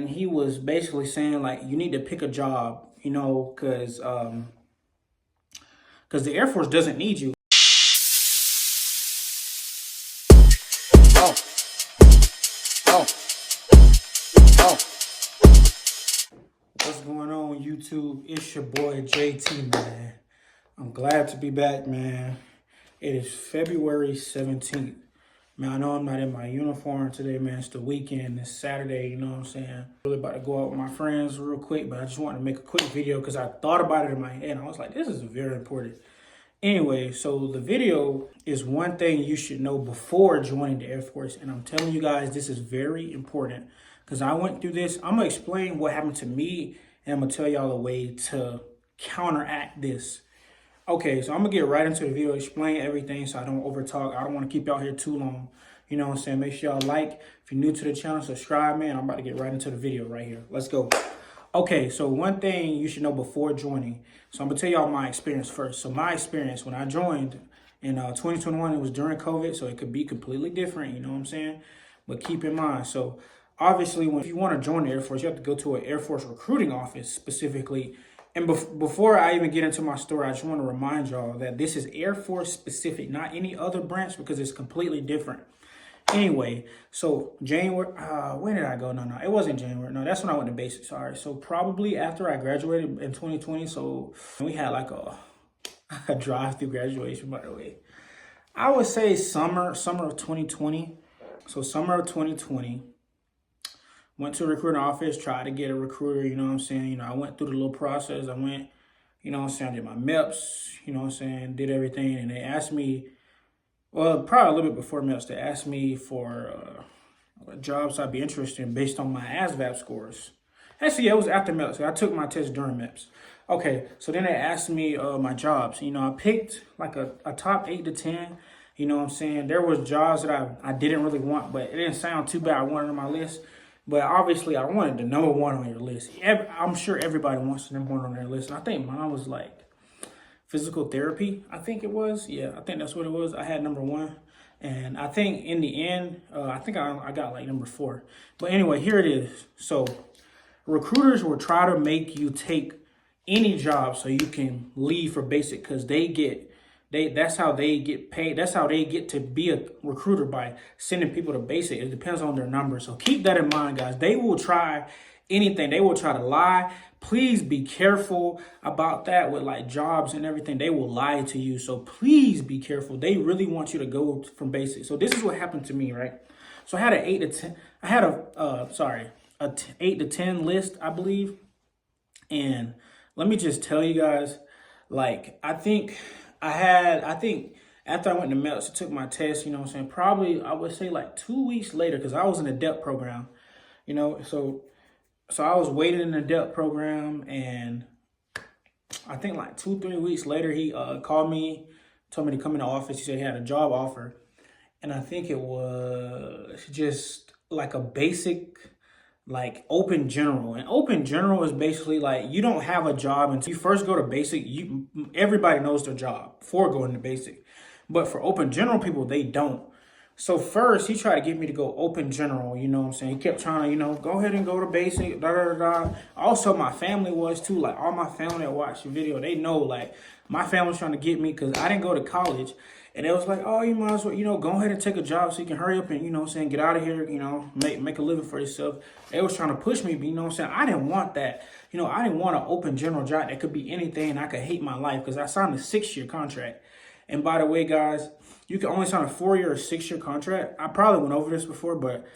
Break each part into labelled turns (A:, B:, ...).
A: and he was basically saying like you need to pick a job, you know, because the Air Force doesn't need you. Oh, oh, oh. What's going on, YouTube? It's your boy JT, man. I'm glad to be back, man. It is February 17th. Man, I know I'm not in my uniform today, man. It's the weekend. It's Saturday, you know what I'm saying? Really about to go out with my friends real quick, but I just wanted to make a quick video because I thought about it in my head. I was like, this is very important. Anyway, so the video is one thing you should know before joining the Air Force. And I'm telling you guys, this is very important because I went through this. I'm going to explain what happened to me, and I'm going to tell y'all a way to counteract this. Okay, so I'm going to get right into the video, explain everything so I don't overtalk. I don't want to keep y'all here too long. You know what I'm saying? Make sure y'all like. If you're new to the channel, subscribe, man. I'm about to get right into the video right here. Let's go. Okay, so one thing you should know before joining. So I'm going to tell y'all my experience first. So my experience when I joined in 2021, it was during COVID, so it could be completely different, you know what I'm saying? But keep in mind, so obviously, if you want to join the Air Force, you have to go to an Air Force recruiting office specifically. And before I even get into my story, I just want to remind y'all that this is Air Force specific, not any other branch, because it's completely different. Anyway, so January, when did I go? No, it wasn't January. No, that's when I went to basic. Sorry. So probably after I graduated in 2020. So we had like a drive-through graduation, by the way. I would say summer of 2020. So summer of 2020. Went to a recruiting office, tried to get a recruiter, you know what I'm saying? You know, I went through the little process. I went, you know what I'm saying? I did my MEPS, you know what I'm saying? Did everything. And they asked me, well, probably a little bit before MEPS, they asked me for jobs I'd be interested in based on my ASVAB scores. Actually, yeah, it was after MEPS. I took my test during MEPS. Okay, so then they asked me my jobs. You know, I picked like a top 8 to 10. You know what I'm saying? There was jobs that I didn't really want, but it didn't sound too bad. I wanted on my list. But obviously, I wanted the number one on your list. I'm sure everybody wants the number one on their list. And I think mine was like physical therapy, I think it was. Yeah, I think that's what it was. I had number one. And I think in the end, I think I got like number 4. But anyway, here it is. So recruiters will try to make you take any job so you can leave for basic because that's how they get paid. That's how they get to be a recruiter, by sending people to basic. It depends on their numbers. So keep that in mind, guys. They will try anything. They will try to lie. Please be careful about that with like jobs and everything. They will lie to you. So please be careful. They really want you to go from basic. So this is what happened to me, right? So I had an 8 to 10. I had a 8 to 10 list, I believe. And let me just tell you guys, like, I think after I went to MEPS, I took my test, you know what I'm saying? Probably, I would say like 2 weeks later, because I was in a DEP program, you know? So I was waiting in the DEP program, and I think like 2-3 weeks later, he called me, told me to come in the office. He said he had a job offer. And I think it was just like a basic, like open general. And open general is basically like you don't have a job until you first go to basic. Everybody knows their job before going to basic, but for open general people, they don't. So first he tried to get me to go open general, you know what I'm saying? He kept trying to, you know, go ahead and go to basic, da da da. Also, my family was too. Like all my family that watched the video, they know like my family was trying to get me because I didn't go to college. And it was like, oh, you might as well, you know, go ahead and take a job so you can hurry up and, you know what I'm saying, get out of here, you know, make a living for yourself. They was trying to push me, but you know what I'm saying? I didn't want that. You know, I didn't want an open general job that could be anything and I could hate my life because I signed a 6-year contract. And by the way, guys, you can only sign a 4-year or 6-year contract. I probably went over this before, but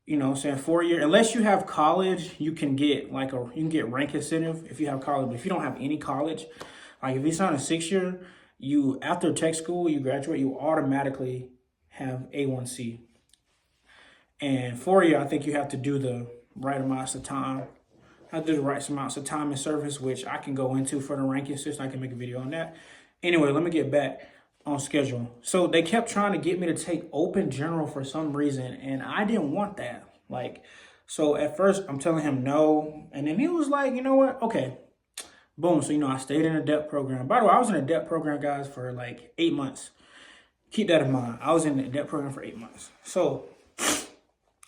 A: you know what I'm saying, 4-year, unless you have college, you can get like you can get rank incentive if you have college. But if you don't have any college, like if you sign a 6-year, after tech school, you graduate, you automatically have A1C. And 4-year, I think you have to do the right amounts of time. I do the right amounts of time in service, which I can go into for the ranking system. I can make a video on that. Anyway, let me get back on schedule. So they kept trying to get me to take open general for some reason, and I didn't want that. Like, so at first I'm telling him no, and then he was like, you know what? Okay. Boom. So, you know, I stayed in a DEP program. By the way, I was in a DEP program, guys, for like 8 months. Keep that in mind. I was in the DEP program for 8 months. So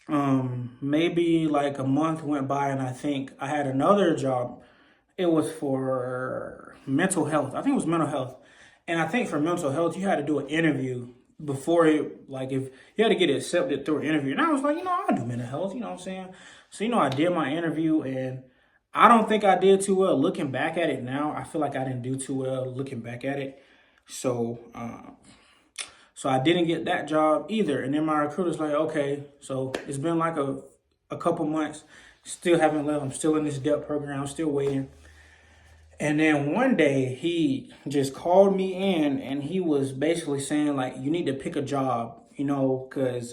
A: Maybe like a month went by, and I think I had another job. It was for mental health. I think it was mental health. And I think for mental health, you had to do an interview before it, like if you had to get accepted through an interview. And I was like, I'll do mental health, you know what I'm saying? So, I did my interview, and I don't think I did too well. Looking back at it now, I feel like I didn't do too well looking back at it. So I didn't get that job either. And then my recruiter's like, okay, so it's been like a couple months, still haven't left. I'm still in this DEP program, I'm still waiting. And then one day he just called me in, and he was basically saying like, you need to pick a job, because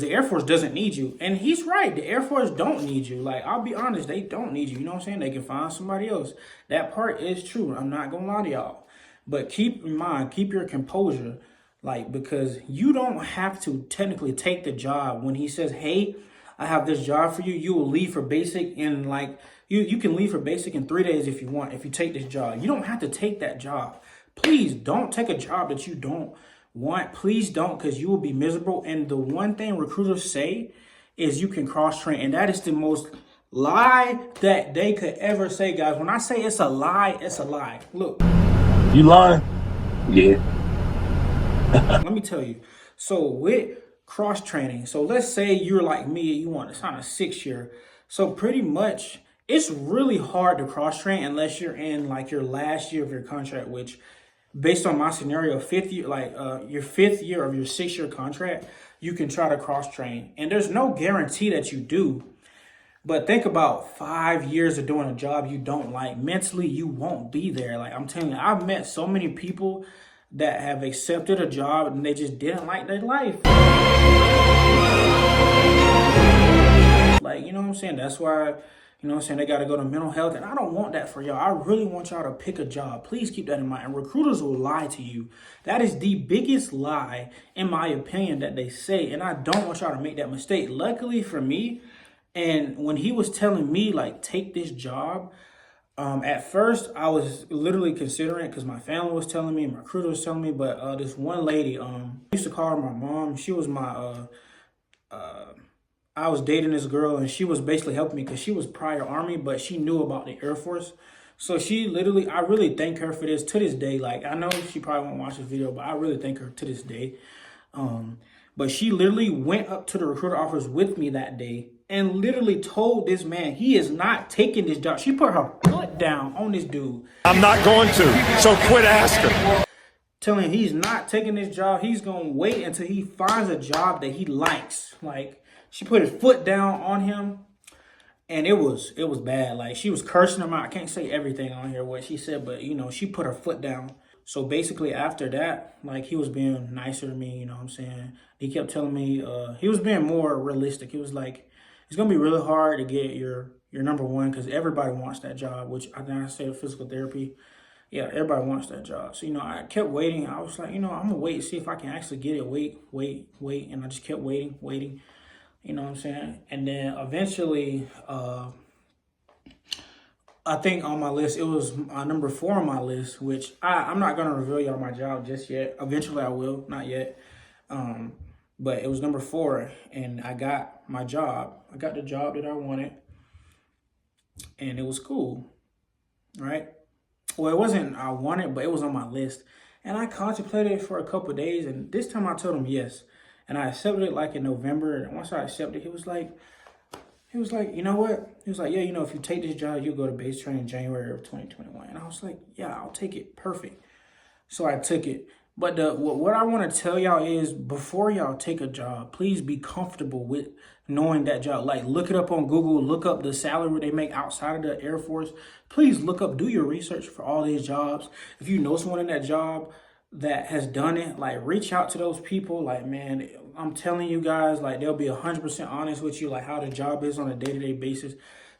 A: the Air Force doesn't need you. And he's right. The Air Force don't need you. Like, I'll be honest, they don't need you. You know what I'm saying? They can find somebody else. That part is true. I'm not going to lie to y'all. But keep in mind, keep your composure. Like, because you don't have to technically take the job. When he says, hey, I have this job for you, you will leave for basic in like, you can leave for basic in 3 days if you want, if you take this job. You don't have to take that job. Please don't take a job that you don't want. Please don't, because you will be miserable. And the one thing recruiters say is you can cross train, and that is the most lie that they could ever say, guys. When I say it's a lie, it's a lie. Look,
B: you lying? Yeah.
A: Let me tell you. So with cross training, so let's say you're like me, you want to sign a 6-year. So pretty much it's really hard to cross train unless you're in like your last year of your contract, which based on my scenario, fifth year, like your 5th year of your 6-year contract, you can try to cross train. And there's no guarantee that you do. But think about 5 years of doing a job you don't like. Mentally, you won't be there. Like, I'm telling you, I've met so many people that have accepted a job and they just didn't like their life. Like, you know what I'm saying? That's why, they got to go to mental health. And I don't want that for y'all. I really want y'all to pick a job. Please keep that in mind. And recruiters will lie to you. That is the biggest lie, in my opinion, that they say. And I don't want y'all to make that mistake. Luckily for me, and when he was telling me, like, take this job, at first I was literally considering it because my family was telling me, my recruiter was telling me, but this one lady, I used to call her my mom. She was I was dating this girl, and she was basically helping me because she was prior Army, but she knew about the Air Force. So she literally, I really thank her for this to this day. Like, I know she probably won't watch this video, but I really thank her to this day. But she literally went up to the recruiter office with me that day and literally told this man he is not taking this job. She put her foot down on this dude.
B: I'm not going to, so quit asking.
A: Telling him he's not taking this job. He's going to wait until he finds a job that he likes. Like, she put his foot down on him, and it was bad. Like, she was cursing him out. I can't say everything on here what she said, but, she put her foot down. So basically after that, like, he was being nicer to me, you know what I'm saying? He kept telling me, he was being more realistic. He was like, it's going to be really hard to get your number one because everybody wants that job, which I think I said physical therapy. Yeah, everybody wants that job. So, I kept waiting. I was like, I'm going to wait and see if I can actually get it. Wait. And I just kept waiting. You know what I'm saying? And then eventually, I think on my list, it was number 4 on my list, which I'm not going to reveal y'all my job just yet. Eventually I will, not yet. But it was number 4, and I got my job. I got the job that I wanted, and it was cool, right? Well, it wasn't I wanted, but it was on my list. And I contemplated it for a couple of days, and this time I told him yes. And I accepted it like in November, and once I accepted it, he was like, you know what? He was like, yeah, if you take this job, you'll go to base training in January of 2021. And I was like, yeah, I'll take it. Perfect. So I took it. But what I want to tell y'all is before y'all take a job, please be comfortable with knowing that job. Like, look it up on Google, look up the salary they make outside of the Air Force. Please do your research for all these jobs. If you know someone in that job that has done it, like, reach out to those people. Like, man, I'm telling you guys, like, they'll be 100% honest with you, like, how the job is on a day-to-day basis.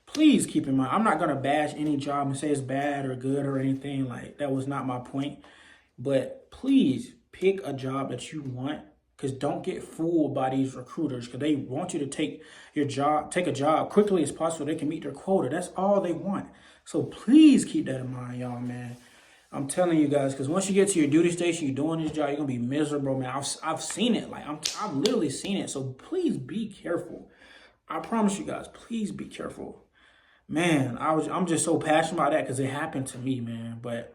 A: Please keep in mind, I'm not going to bash any job and say it's bad or good or anything. Like, that was not my point. But please pick a job that you want, because don't get fooled by these recruiters, because they want you to take a job quickly as possible. They can meet their quota. That's all they want. So please keep that in mind, y'all, man. I'm telling you guys, because once you get to your duty station, you're doing this job, you're gonna be miserable, man. I've seen it. Like I've literally seen it. So please be careful. I promise you guys, please be careful. Man, I'm just so passionate about that because it happened to me, man. But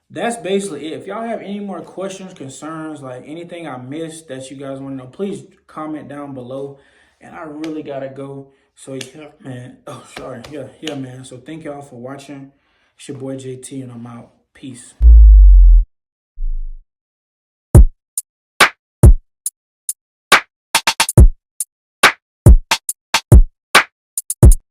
A: that's basically it. If y'all have any more questions, concerns, like anything I missed that you guys want to know, please comment down below. And I really gotta go. So yeah, man. Oh, sorry. Yeah, man. So thank y'all for watching. It's your boy JT, and I'm out. Peace.